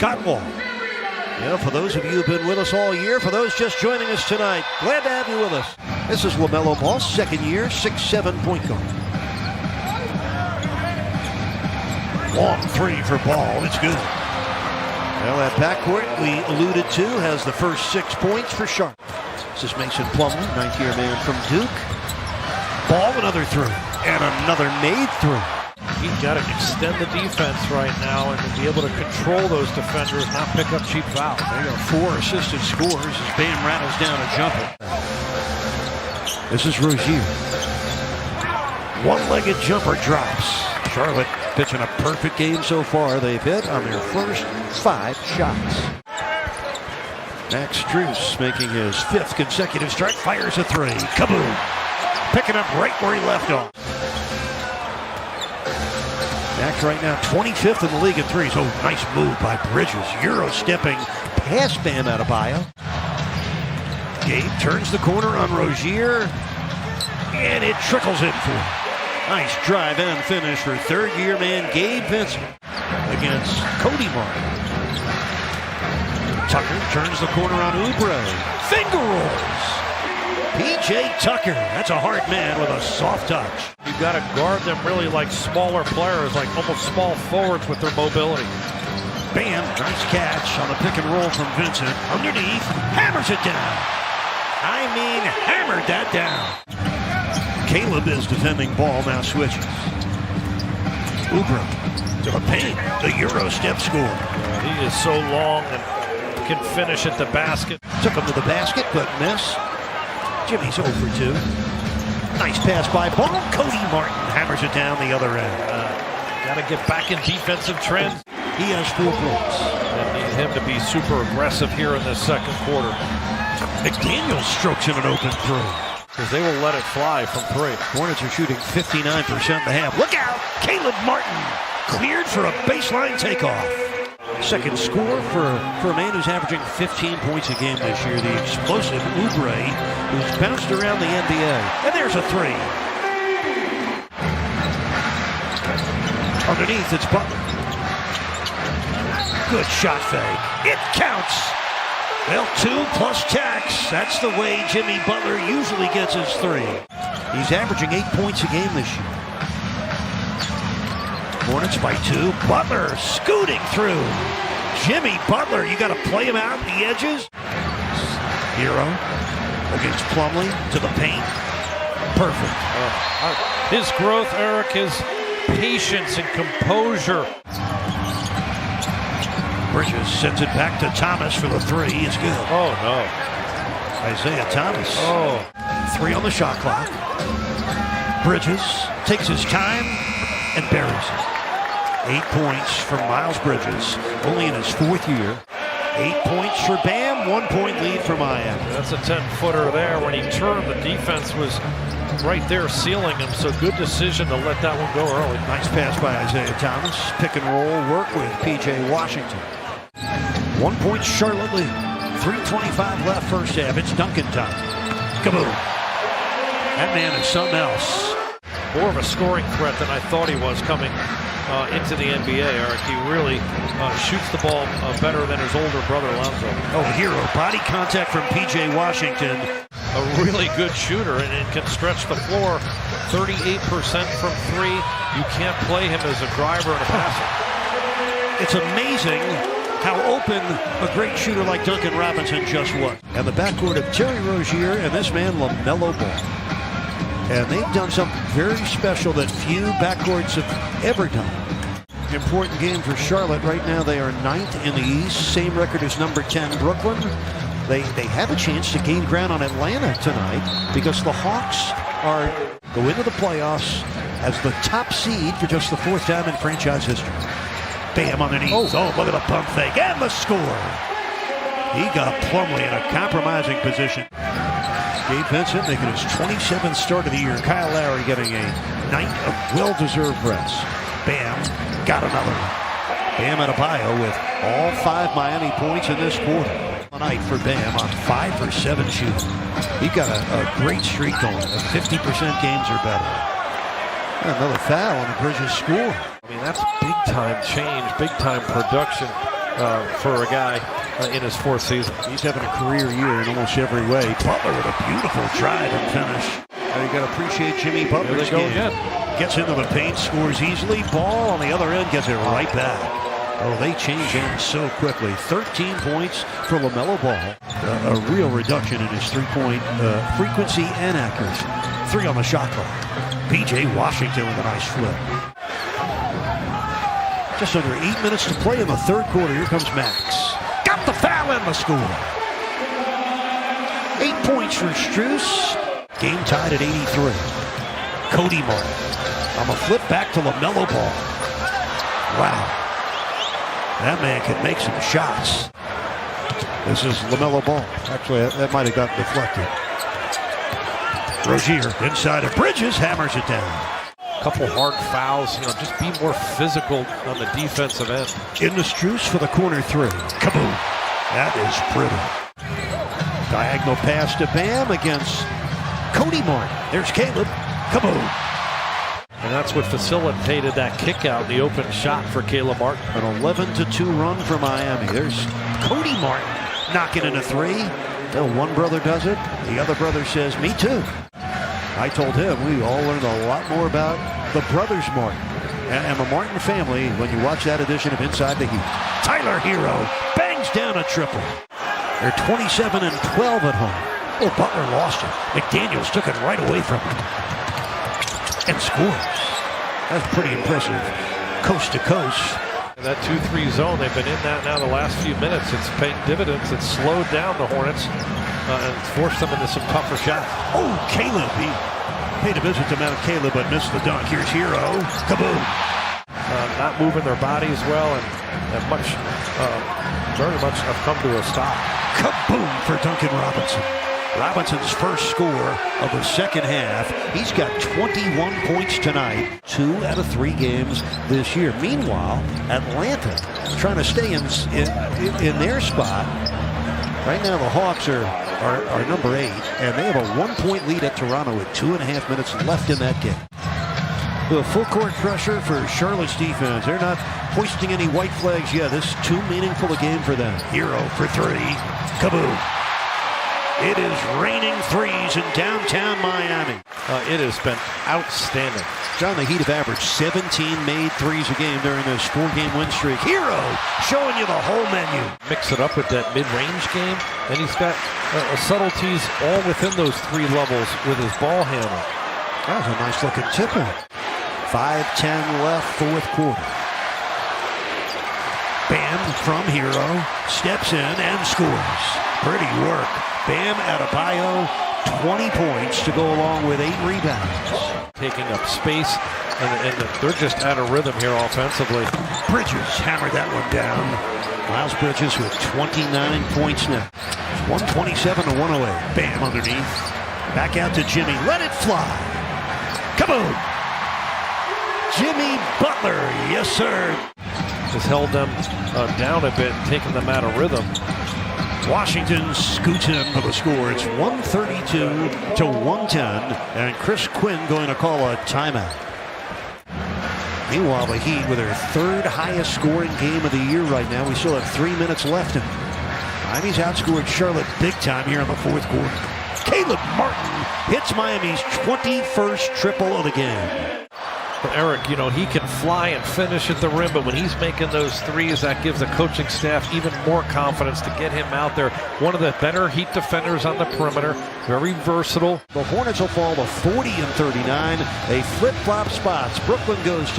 Scott Wall. Yeah, for those of you who've been with us all year, for those just joining us tonight, glad to have you with us. This is LaMelo Ball, second year, 6'7" point guard. Long three for Ball, it's good. Well, that backcourt we alluded to has the first 6 points for Charlotte. This is Mason Plumlee, ninth-year man from Duke. Ball, another three, and another made three. He's got to extend the defense right now and be able to control those defenders, not pick up cheap fouls. There are 4 assisted scores as Bam rattles down a jumper. This is Rozier. One-legged jumper drops. Charlotte pitching a perfect game so far. They've hit on their first 5 shots. Max Strus making his 5th consecutive strike, fires a three. Kaboom! Picking up right where he left off. Max right now 25th in the league in threes. Oh, nice move by Bridges. Euro stepping past Bam Adebayo. Gabe turns the corner on Rozier, and it trickles in for him. Nice drive and finish for third-year man Gabe Vincent against Cody Martin. Tucker turns the corner on Oubre. Finger rolls. P.J. Tucker, that's a hard man with a soft touch. You've got to guard them really like smaller players, like almost small forwards with their mobility. Bam, nice catch on the pick and roll from Vincent. Underneath, hammers it down. I mean, hammered that down. Caleb is defending Ball, now switches. Oubre to the paint, the Euro step score. He is so long and can finish at the basket. Took him to the basket, but miss. Jimmy's 0 for 2. Nice pass by Ball. Cody Martin hammers it down the other end. Got to get back in defensive trends. He has 4 points. They need him to be super aggressive here in this second quarter. McDaniel strokes in an open three. Because they will let it fly from 3. Hornets are shooting 59% in the half. Look out! Caleb Martin cleared for a baseline takeoff. Second score for a man who's averaging 15 points a game this year, the explosive Oubre, who's bounced around the NBA. And there's a three. Underneath, it's Butler. Good shot fake. It counts. Well, 2 plus tax. That's the way Jimmy Butler usually gets his 3. He's averaging 8 points a game this year. Hornets by 2. Butler scooting through. Jimmy Butler, you got to play him out at the edges. Hero against Plumlee to the paint. Perfect. His growth, Eric, his patience and composure. Bridges sends it back to Thomas for the 3. It's good. Oh, no. Isaiah Thomas. Oh. 3 on the shot clock. Bridges takes his time and buries it. 8 points from Miles Bridges, only in his 4th year. 8 points for Bam, 1 point lead for Miami. That's a 10-footer there. When he turned, the defense was right there sealing him, so good decision to let that one go early. Nice pass by Isaiah Thomas. Pick and roll work with P.J. Washington. 1 point Charlotte lead. 3:25 left first half. It's Duncan time. Kaboom. That man is something else. More of a scoring threat than I thought he was coming into the NBA, Eric. He really shoots the ball better than his older brother, Lonzo. Oh, hero. Body contact from P.J. Washington. A really good shooter and can stretch the floor. 38% from 3. You can't play him as a driver and a passer. It's amazing how open a great shooter like Duncan Robinson just was. And the backcourt of Terry Rozier and this man, LaMelo Ball. And they've done something very special that few backcourts have ever done. Important game for Charlotte. Right now they are 9th in the East. Same record as number 10 Brooklyn. They have a chance to gain ground on Atlanta tonight because the Hawks go into the playoffs as the top seed for just the 4th time in franchise history. Bam underneath. Oh, look at the pump fake and the score. He got Plumlee in a compromising position. Gabe Vincent making his 27th start of the year. Kyle Lowry getting a night of well-deserved rest. Bam got another one. Bam Adebayo with all 5 Miami points in this quarter. Tonight for Bam on 5 for 7 shooting. He got a great streak going. 50% games or better. Another foul on the Bridges score. I mean, that's big-time change, big-time production. for a guy in his fourth season. He's having a career year in almost every way. Butler with a beautiful drive and finish. Now you got to appreciate Jimmy Butler's game. Gets into the paint, scores easily. Ball on the other end, gets it right back. Oh, they change ends so quickly. 13 points for LaMelo Ball. A real reduction in his three-point frequency and accuracy. 3 on the shot clock. P.J. Washington with a nice flip. Just under 8 minutes to play in the third quarter. Here comes Max. Got the foul and the score. 8 points for Strus. Game tied at 83. Cody Martin on the flip back to LaMelo Ball. Wow. That man can make some shots. This is LaMelo Ball. Actually, that might have got deflected. Rozier inside of Bridges, hammers it down. Couple hard fouls, just be more physical on the defensive end. In the Strus for the corner 3. Kaboom. That is pretty. Diagonal pass to Bam against Cody Martin. There's Caleb. Kaboom. And that's what facilitated that kick out, the open shot for Caleb Martin. An 11-2 run for Miami. There's Cody Martin knocking in a 3. Well, one brother does it. The other brother says, me too. I told him we all learned a lot more about the brothers Martin and the Martin family when you watch that edition of Inside the Heat. Tyler Hero bangs down a triple. They're 27-12 at home. Oh, Butler lost it. McDaniels took it right away from him. And scores. That's pretty impressive. Coast to coast. That 2-3 zone, they've been in that now the last few minutes. It's paying dividends. It's slowed down the Hornets and forced them into some tougher shots. Oh, Caleb. He paid a visit to Mount Caleb, but missed the dunk. Here's Hero. Kaboom. Not moving their bodies well, and very much have come to a stop. Kaboom for Duncan Robinson. Robinson's first score of the second half. He's got 21 points tonight. 2 out of 3 games this year. Meanwhile, Atlanta trying to stay in their spot. Right now, the Hawks are number 8, and they have a 1-point lead at Toronto with 2.5 minutes left in that game. The full court pressure for Charlotte's defense. They're not hoisting any white flags yet. This is too meaningful a game for them. Hero for 3. Kaboom. It is raining threes in downtown Miami. It has been outstanding. John, the Heat have averaged 17 made threes a game during this 4-game win streak. Hero showing you the whole menu. Mix it up with that mid-range game, and he's got subtleties all within those 3 levels with his ball handle. That was a nice looking tip-in. 5:10 left, fourth quarter. Bam from Hero steps in and scores. Pretty work. Bam Adebayo, 20 points to go along with 8 rebounds. Taking up space, and they're just out of rhythm here offensively. Bridges hammered that one down. Miles Bridges with 29 points now. 127-108. Bam underneath. Back out to Jimmy. Let it fly. Kaboom! Jimmy Butler, yes sir. Has held them down a bit, taking them out of rhythm. Washington scoots in for the score. It's 132-110, and Chris Quinn going to call a timeout. Meanwhile, the Heat with their 3rd highest scoring game of the year right now. We still have 3 minutes left. Miami's outscored Charlotte big time here in the fourth quarter. Caleb Martin hits Miami's 21st triple of the game. But Eric, he can fly and finish at the rim, but when he's making those threes, that gives the coaching staff even more confidence to get him out there. One of the better Heat defenders on the perimeter, very versatile. The Hornets will fall to 40-39. They flip-flop spots. Brooklyn goes to